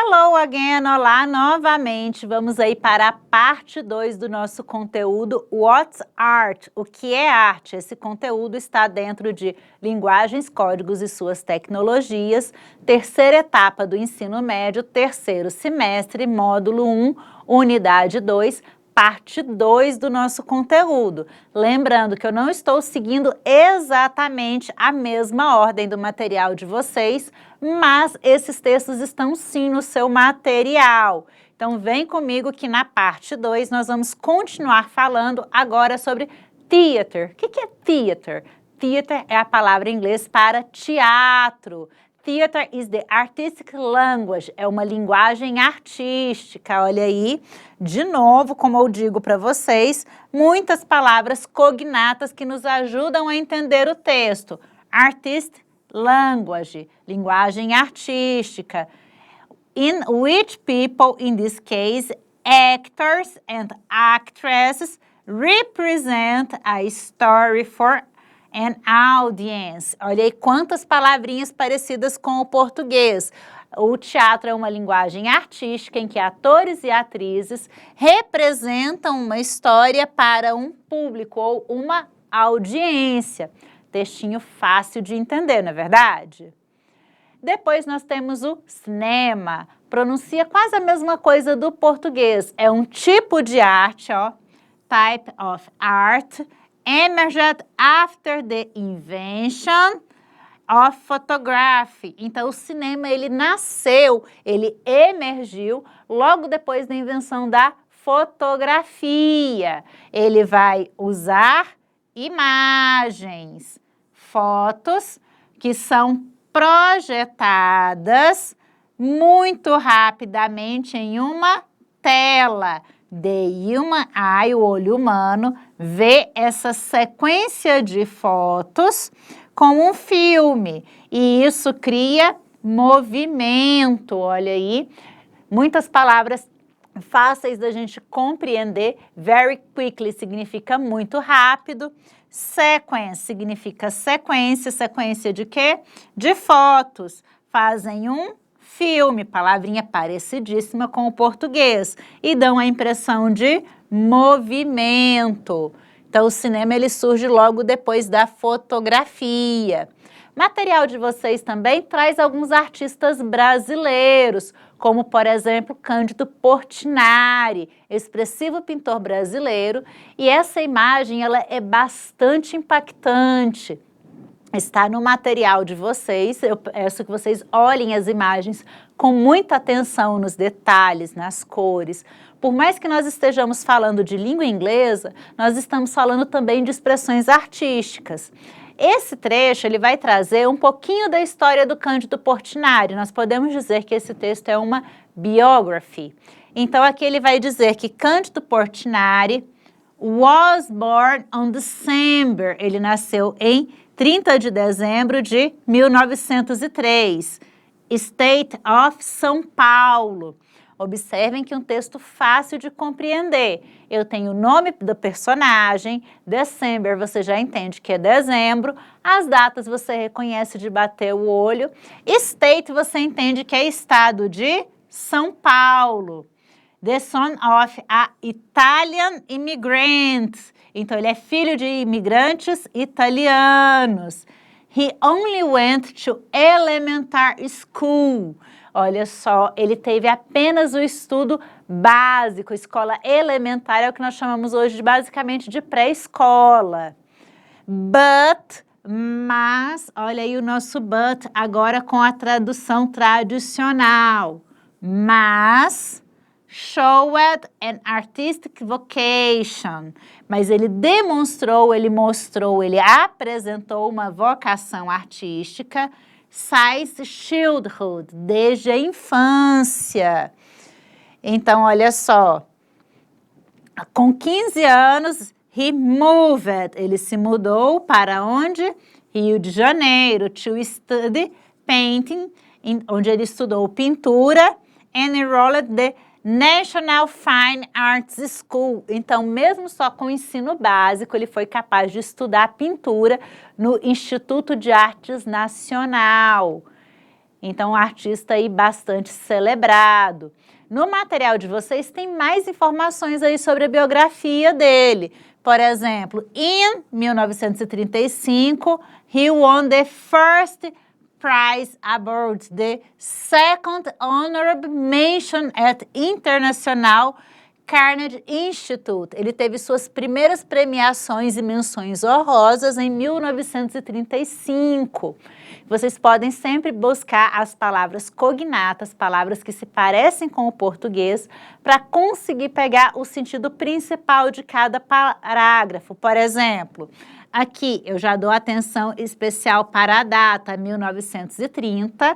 Hello again, olá novamente. Vamos aí para a parte 2 do nosso conteúdo What's Art? O que é arte? Esse conteúdo está dentro de linguagens, códigos e suas tecnologias, terceira etapa do ensino médio, terceiro semestre, módulo 1, unidade 2, parte 2 do nosso conteúdo. Lembrando que eu não estou seguindo exatamente a mesma ordem do material de vocês, mas esses textos estão sim no seu material. Então vem comigo que na parte 2 nós vamos continuar falando agora sobre theater. O que é theater? Theater é a palavra em inglês para teatro. Theater is the artistic language, é uma linguagem artística. Olha aí, de novo, como eu digo para vocês, muitas palavras cognatas que nos ajudam a entender o texto. Artistic language, linguagem artística. In which people, in this case, actors and actresses, represent a story for an audience. Olha aí quantas palavrinhas parecidas com o português. O teatro é uma linguagem artística em que atores e atrizes representam uma história para um público ou uma audiência. Textinho fácil de entender, não é verdade? Depois nós temos o cinema. Pronuncia quase a mesma coisa do português. É um tipo de arte, ó. Type of art. Emerged after the invention of photography. Então, o cinema, ele nasceu, ele emergiu logo depois da invenção da fotografia. Ele vai usar imagens, fotos que são projetadas muito rapidamente em uma tela. The human eye, o olho humano, vê essa sequência de fotos como um filme. E isso cria movimento. Olha aí, muitas palavras fáceis da gente compreender. Very quickly significa muito rápido. Sequence significa sequência. Sequência de quê? De fotos. Fazem um filme, palavrinha parecidíssima com o português, e dão a impressão de movimento. Então, o cinema ele surge logo depois da fotografia. Material de vocês também traz alguns artistas brasileiros, como, por exemplo, Cândido Portinari, expressivo pintor brasileiro, e essa imagem ela é bastante impactante. Está no material de vocês, eu peço que vocês olhem as imagens com muita atenção nos detalhes, nas cores. Por mais que nós estejamos falando de língua inglesa, nós estamos falando também de expressões artísticas. Esse trecho ele vai trazer um pouquinho da história do Cândido Portinari. Nós podemos dizer que esse texto é uma biography. Então aqui ele vai dizer que Cândido Portinari was born on December. Ele nasceu em 30 de dezembro de 1903, State of São Paulo. Observem que é um texto fácil de compreender. Eu tenho o nome do personagem, December, você já entende que é dezembro, as datas você reconhece de bater o olho, State você entende que é estado de São Paulo. The son of a Italian immigrant. Então, ele é filho de imigrantes italianos. He only went to elementary school. Olha só, ele teve apenas o estudo básico. Escola elementar é o que nós chamamos hoje basicamente de pré-escola. Mas, olha aí o nosso but agora com a tradução tradicional. Mas showed an artistic vocation. Mas ele demonstrou, ele mostrou, ele apresentou uma vocação artística since childhood, desde a infância. Então, olha só, com 15 anos, he moved, ele se mudou para onde? Rio de Janeiro, to study painting, onde ele estudou pintura, and enrolled the National Fine Arts School. Então, mesmo só com o ensino básico, ele foi capaz de estudar pintura no Instituto de Artes Nacional. Então, um artista aí bastante celebrado. No material de vocês tem mais informações aí sobre a biografia dele. Por exemplo, em 1935, he won the first prize aboard the second honorable mention at International Carnegie Institute. Ele teve suas primeiras premiações e menções honrosas em 1935. Vocês podem sempre buscar as palavras cognatas, palavras que se parecem com o português, para conseguir pegar o sentido principal de cada parágrafo. Por exemplo, aqui eu já dou atenção especial para a data 1930,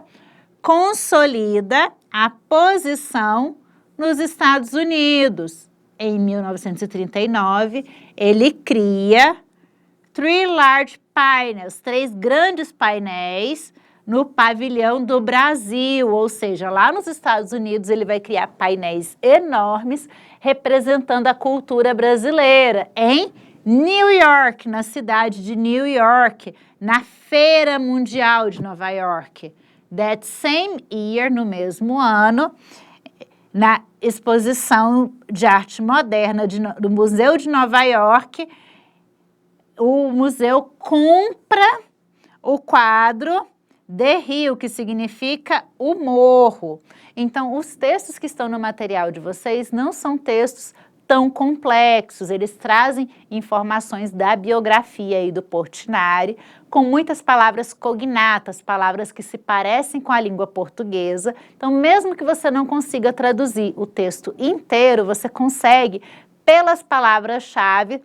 consolida a posição nos Estados Unidos. Em 1939, ele cria 3 large painels, 3 grandes painéis no pavilhão do Brasil, ou seja, lá nos Estados Unidos ele vai criar painéis enormes representando a cultura brasileira em New York, na cidade de New York, na Feira Mundial de Nova York. That same year, no mesmo ano, na exposição de arte moderna do Museu de Nova York, o museu compra o quadro The Hill, que significa o morro. Então, os textos que estão no material de vocês não são textos tão complexos, eles trazem informações da biografia aí do Portinari, com muitas palavras cognatas, palavras que se parecem com a língua portuguesa. Então, mesmo que você não consiga traduzir o texto inteiro, você consegue, pelas palavras-chave,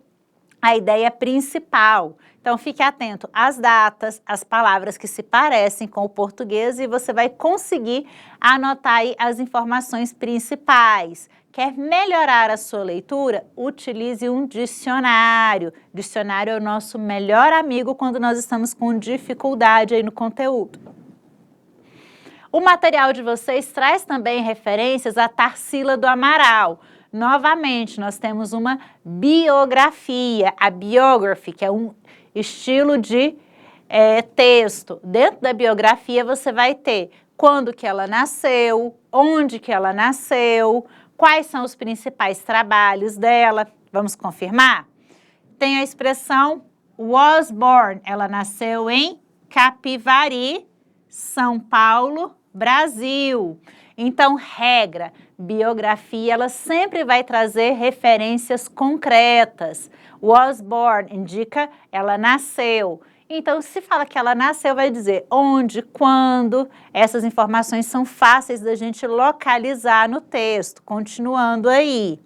a ideia principal. Então, fique atento às datas, às palavras que se parecem com o português e você vai conseguir anotar aí as informações principais. Quer melhorar a sua leitura? Utilize um dicionário. Dicionário é o nosso melhor amigo quando nós estamos com dificuldade aí no conteúdo. O material de vocês traz também referências a Tarsila do Amaral. Novamente, nós temos uma biografia, a biography, que é um estilo de texto. Dentro da biografia você vai ter quando que ela nasceu, onde que ela nasceu, quais são os principais trabalhos dela. Vamos confirmar? Tem a expressão was born, ela nasceu em Capivari, São Paulo, Brasil. Então, regra, biografia, ela sempre vai trazer referências concretas. Was born indica ela nasceu. Então, se fala que ela nasceu, vai dizer onde, quando. Essas informações são fáceis da gente localizar no texto. Continuando aí.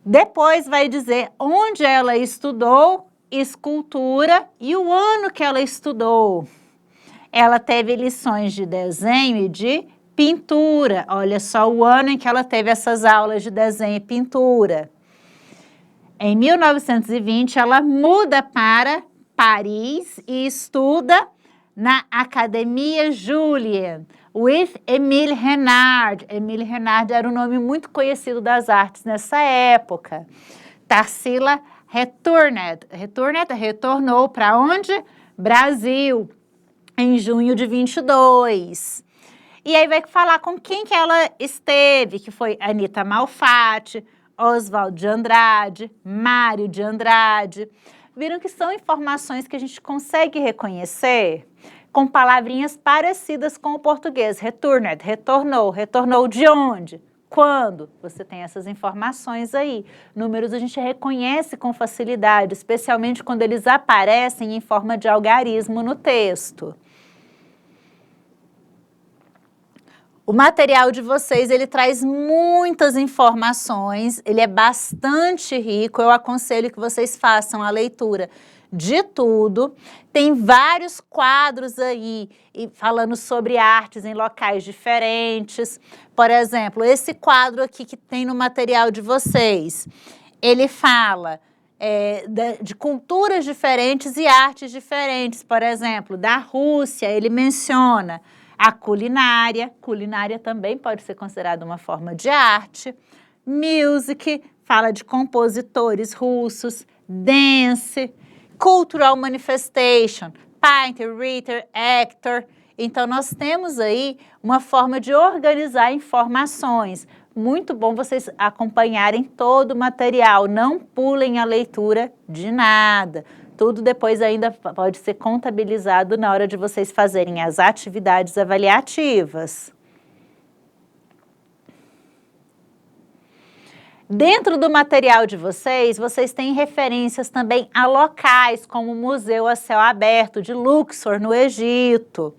Depois vai dizer onde ela estudou escultura e o ano que ela estudou. Ela teve lições de desenho e de pintura. Olha só o ano em que ela teve essas aulas de desenho e pintura. Em 1920, ela muda para Paris e estuda na Academia Julian, with Émile Renard. Émile Renard era um nome muito conhecido das artes nessa época. Tarsila retornou para onde? Brasil, em junho de 22. E aí vai falar com quem que ela esteve, que foi Anita Malfatti, Oswald de Andrade, Mário de Andrade. Viram que são informações que a gente consegue reconhecer com palavrinhas parecidas com o português. Returned, retornou de onde? Quando? Você tem essas informações aí. Números a gente reconhece com facilidade, especialmente quando eles aparecem em forma de algarismo no texto. O material de vocês, ele traz muitas informações, ele é bastante rico, eu aconselho que vocês façam a leitura de tudo. Tem vários quadros aí falando sobre artes em locais diferentes. Por exemplo, esse quadro aqui que tem no material de vocês, ele fala de culturas diferentes e artes diferentes. Por exemplo, da Rússia, ele menciona a culinária também pode ser considerada uma forma de arte. Music, fala de compositores russos. Dance, cultural manifestation, painter, writer, actor. Então, nós temos aí uma forma de organizar informações. Muito bom vocês acompanharem todo o material, não pulem a leitura de nada. Tudo depois ainda pode ser contabilizado na hora de vocês fazerem as atividades avaliativas. Dentro do material de vocês, vocês têm referências também a locais, como o Museu a Céu Aberto de Luxor, no Egito.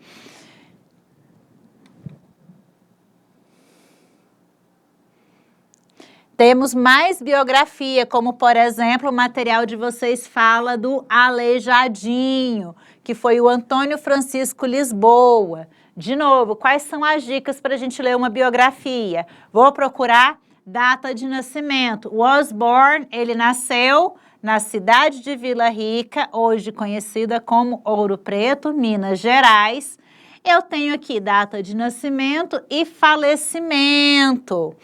Temos mais biografia, como, por exemplo, o material de vocês fala do Aleijadinho, que foi o Antônio Francisco Lisboa. De novo, quais são as dicas para a gente ler uma biografia? Vou procurar data de nascimento. O Osborne, ele nasceu na cidade de Vila Rica, hoje conhecida como Ouro Preto, Minas Gerais. Eu tenho aqui data de nascimento e falecimento.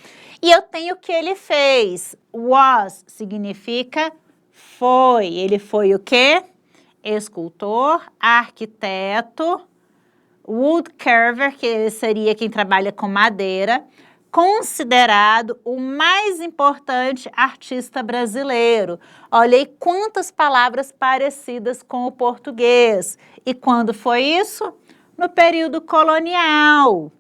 E eu tenho o que ele fez. Was significa foi. Ele foi o quê? Escultor, arquiteto, woodcarver, que seria quem trabalha com madeira, considerado o mais importante artista brasileiro. Olha aí quantas palavras parecidas com o português. E quando foi isso? No período colonial.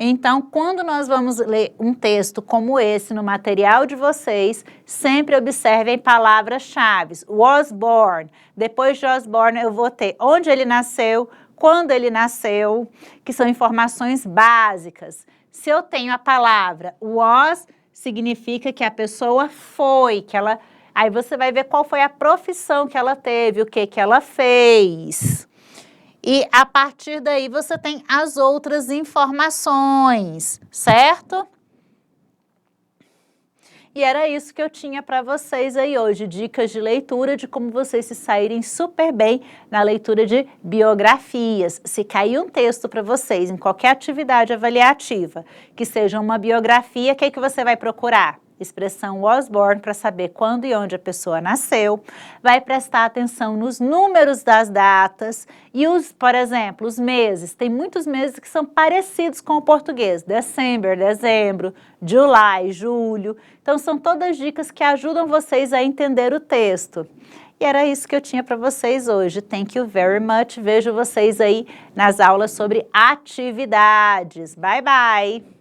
Então, quando nós vamos ler um texto como esse no material de vocês, sempre observem palavras-chave. Osborne. Depois de Osborne, eu vou ter onde ele nasceu, quando ele nasceu, que são informações básicas. Se eu tenho a palavra was, significa que a pessoa foi, que ela... Aí você vai ver qual foi a profissão que ela teve, o que ela fez. E a partir daí você tem as outras informações, certo? E era isso que eu tinha para vocês aí hoje, dicas de leitura de como vocês se saírem super bem na leitura de biografias. Se cair um texto para vocês em qualquer atividade avaliativa, que seja uma biografia, o que é que você vai procurar? Expressão Osborne para saber quando e onde a pessoa nasceu, vai prestar atenção nos números das datas e por exemplo, os meses. Tem muitos meses que são parecidos com o português, December, dezembro, July, julho. Então são todas dicas que ajudam vocês a entender o texto. E era isso que eu tinha para vocês hoje. Thank you very much. Vejo vocês aí nas aulas sobre atividades. Bye, bye!